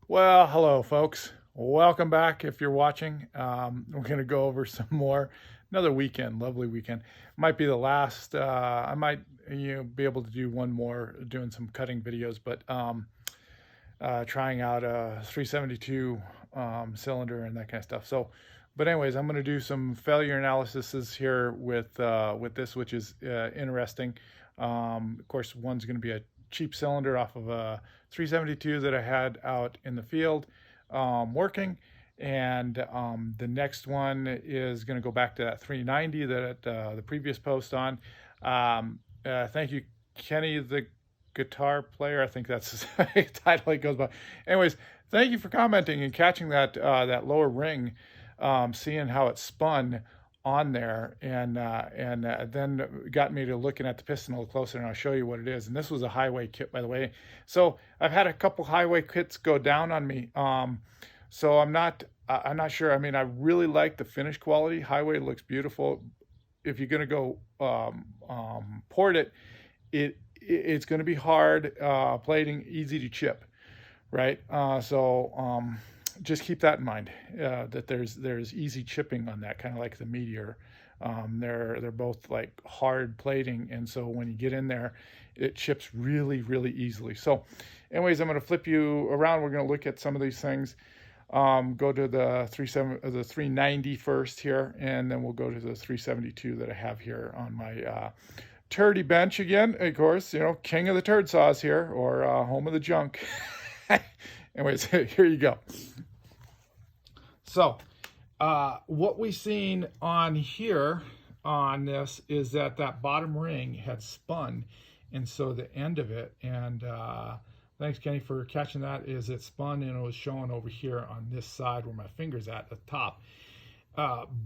Well, hello, folks. Welcome back if you're watching. We're going to go over some more. Another weekend, lovely weekend. Might be the last. I might be able to do one more, doing some cutting videos, but trying out a 372 cylinder and that kind of stuff. So, but anyways, I'm going to do some failure analyses here with this, which is interesting. Of course, one's going to be a cheap cylinder off of a 372 that I had out in the field working. And the next one is going to go back to that 390 that the previous post on. Thank you, Kenny, the guitar player. I think that's his title he goes by. Anyways, thank you for commenting and catching that lower ring, seeing how it spun on there, and then got me to looking at the piston a little closer, and I'll show you what it is. And this was a highway kit, by the way. So I've had a couple highway kits go down on me. So I'm not sure. I mean, I really like the finish quality. Highway looks beautiful. If you're gonna go port it, it's going to be hard plating, easy to chip, right? Just keep that in mind, that there's easy chipping on that, kind of like the Meteor. They're both like hard plating, and so when you get in there, it chips really easily. So anyways, I'm going to flip you around. We're going to look at some of these things. Go to the 390 first here, and then we'll go to the 372 that I have here on my turdy bench again. Of course, king of the turd saws here, or home of the junk. Anyways, here you go. So what we seen on here on this is that bottom ring had spun, and so the end of it, and thanks, Kenny, for catching that, is it spun and it was showing over here on this side where my finger's at the top.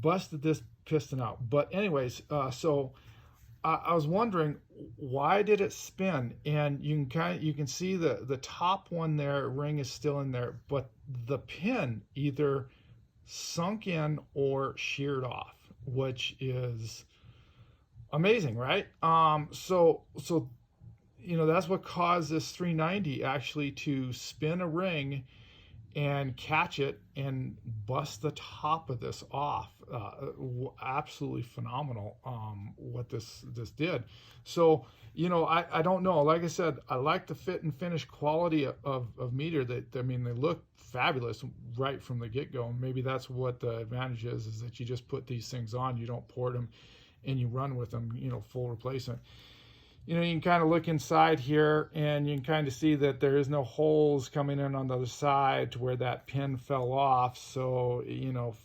Busted this piston out. But anyways, so I was wondering, why did it spin? And you can see the top one there, ring is still in there, but the pin either sunk in or sheared off, which is amazing, right? So that's what caused this 390 actually to spin a ring and catch it and bust the top of this off. Absolutely phenomenal what this did. So I don't know, like I said, I like the fit and finish quality of Meteor. I mean, they look fabulous right from the get-go. Maybe that's what the advantage is that you just put these things on, you don't port them, and you run with them, full replacement. You can kind of look inside here, and you can kind of see that there is no holes coming in on the other side to where that pin fell off. So,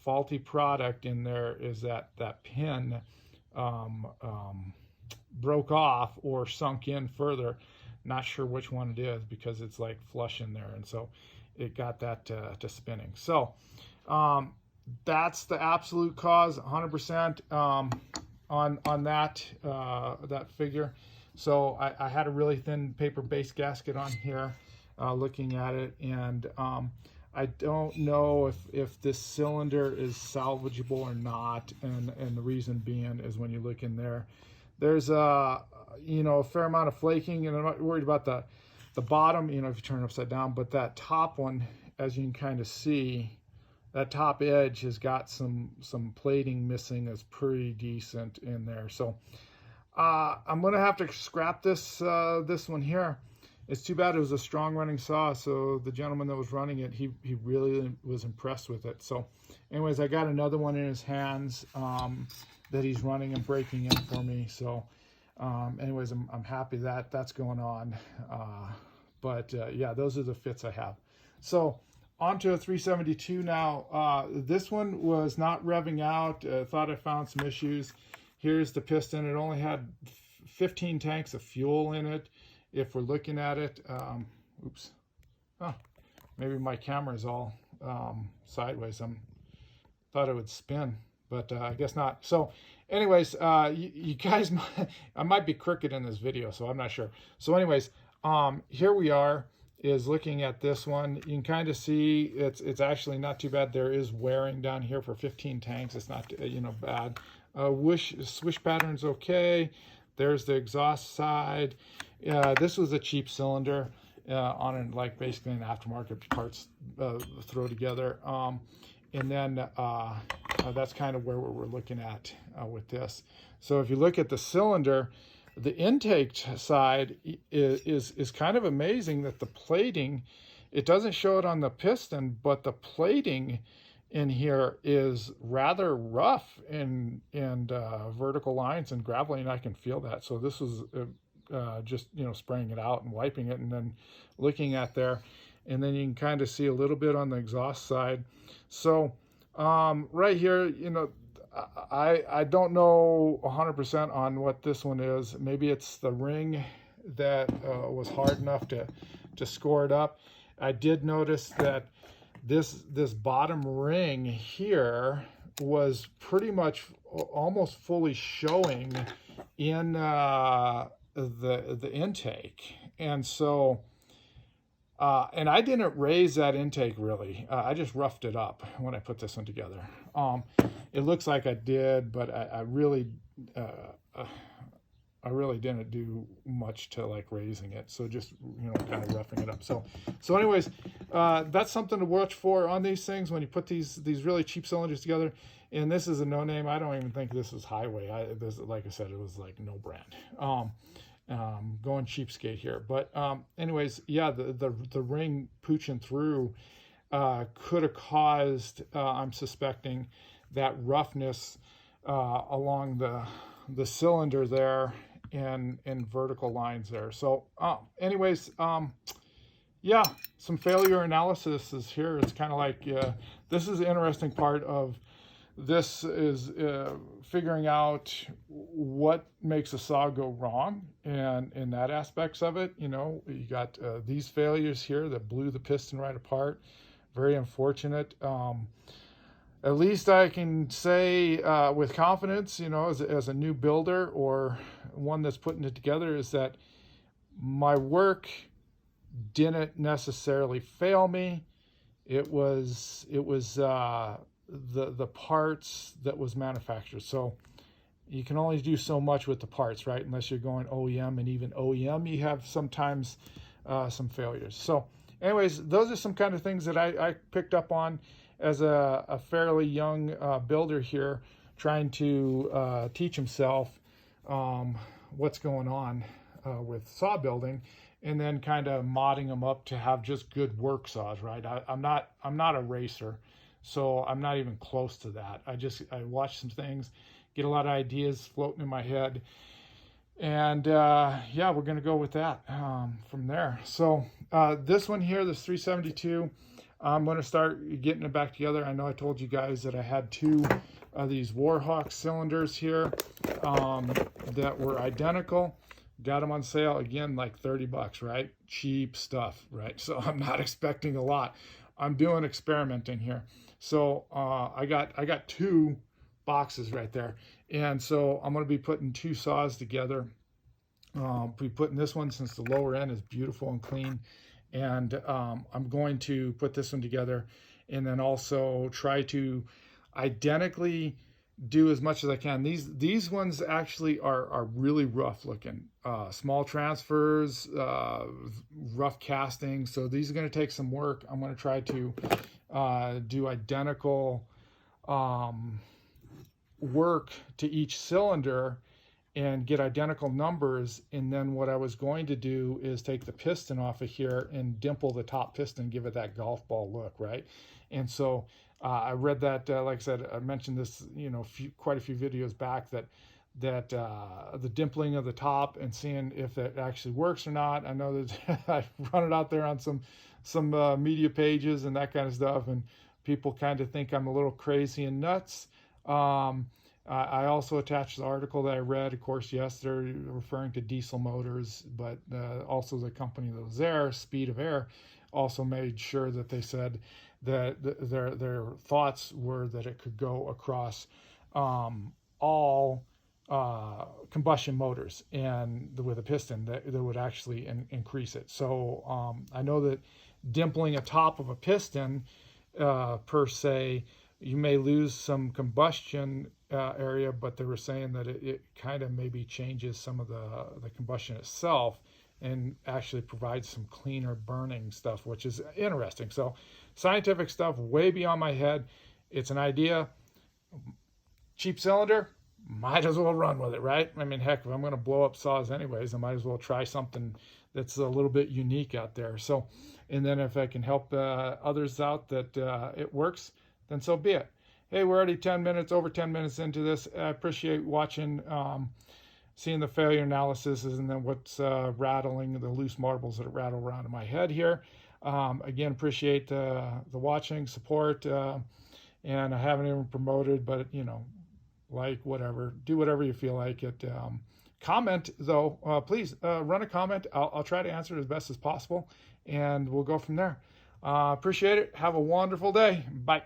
faulty product in there is that pin broke off or sunk in further. Not sure which one it is because it's like flush in there, and so it got that to spinning. So that's the absolute cause, 100% on that figure. So I had a really thin paper base gasket on here, looking at it, and I don't know if this cylinder is salvageable or not, and the reason being is when you look in there, there's a fair amount of flaking, and I'm not worried about the bottom, if you turn it upside down, but that top one, as you can kind of see, that top edge has got some plating missing. That's pretty decent in there. So I'm gonna have to scrap this one here. It's too bad it was a strong running saw, so the gentleman that was running it, he really was impressed with it. So anyways, I got another one in his hands that he's running and breaking in for me. So anyways, I'm happy that that's going on. But yeah, those are the fits I have. So on to a 372 now. This one was not revving out. Thought I found some issues. Here's the piston. It only had 15 tanks of fuel in it. If we're looking at it, oops. Oh, maybe my camera's all sideways. Thought it would spin, but I guess not. So anyways, you guys, I might be crooked in this video, so I'm not sure. So anyways, here we are, is looking at this one. You can kind of see it's actually not too bad. There is wearing down here for 15 tanks. It's not bad. Swish pattern's okay. There's the exhaust side. This was a cheap cylinder. on an, like basically an aftermarket parts throw together. And then that's kind of where we're looking at with this. So if you look at the cylinder, the intake side is kind of amazing that the plating, it doesn't show it on the piston, but the plating in here is rather rough and vertical lines and gravelly, and I can feel that. So this was just, you know, spraying it out and wiping it and then looking at there, and then you can kind of see a little bit on the exhaust side. So right here, you know, I don't know 100% on what this one is. Maybe it's the ring that was hard enough to score it up. I did notice that this bottom ring here was pretty much almost fully showing in the intake, and so and I didn't raise that intake really. I just roughed it up when I put this one together. It looks like I did, but I really didn't do much to like raising it. So just, you know, kind of roughing it up. So anyways, that's something to watch for on these things when you put these really cheap cylinders together. And this is a no name. I don't even think this is Highway. This, like I said, it was like no brand. Going cheapskate here, but anyways, yeah, the ring pooching through could have caused, I'm suspecting, that roughness along the cylinder there and vertical lines there. So anyways, yeah, some failure analysis is here. It's kind of like this is the interesting part of this, is figuring out what makes a saw go wrong, and in that aspects of it, you know, you got these failures here that blew the piston right apart. Very unfortunate. At least I can say with confidence, you know, as a new builder or one that's putting it together, is that my work didn't necessarily fail me. It was the parts that was manufactured. So you can only do so much with the parts, right? Unless you're going OEM, and even OEM, you have sometimes some failures. So anyways, those are some kind of things that I picked up on as a fairly young builder here, trying to teach himself what's going on with saw building, and then kind of modding them up to have just good work saws, right? I'm not a racer, so I'm not even close to that. I watch some things, get a lot of ideas floating in my head, and yeah, we're gonna go with that from there. So this one here, this 372, I'm gonna start getting it back together. I know I told you guys that I had two of these Warhawk cylinders here that were identical. Got them on sale again, like 30 bucks, right? Cheap stuff, right? So I'm not expecting a lot. I'm doing experimenting here. So I got two boxes right there, and so I'm going to be putting two saws together. Be putting this one, since the lower end is beautiful and clean, and I'm going to put this one together, and then also try to identically do as much as I can. These ones actually are really rough looking, small transfers, rough casting. So these are going to take some work. I'm going to try to do identical work to each cylinder and get identical numbers. And then what I was going to do is take the piston off of here and dimple the top piston, give it that golf ball look, right? And so I read that, like I said, I mentioned this, you know, quite a few videos back, that the dimpling of the top and seeing if it actually works or not. I know that I run it out there on some media pages and that kind of stuff, and people kind of think I'm a little crazy and nuts. I also attached the article that I read. Of course, yes, they're referring to diesel motors, but also the company that was there, Speed of Air, also made sure that they said that their thoughts were that it could go across all combustion motors, and with a piston that would actually increase it. So I know that dimpling a top of a piston per se, you may lose some combustion area, but they were saying that it kind of maybe changes some of the combustion itself, and actually provide some cleaner burning stuff, which is interesting. So scientific stuff way beyond my head. It's an idea, cheap cylinder, might as well run with it, right? I mean, heck, if I'm going to blow up saws anyways, I might as well try something that's a little bit unique out there. So, and then if I can help others out that it works, then so be it. Hey, we're already over 10 minutes into this. I appreciate watching, seeing the failure analysis and then what's rattling, the loose marbles that rattle around in my head here. Again, appreciate the watching, support, and I haven't even promoted, but like whatever, do whatever you feel like it. Comment though, please run a comment. I'll try to answer it as best as possible, and we'll go from there. Appreciate it. Have a wonderful day. Bye.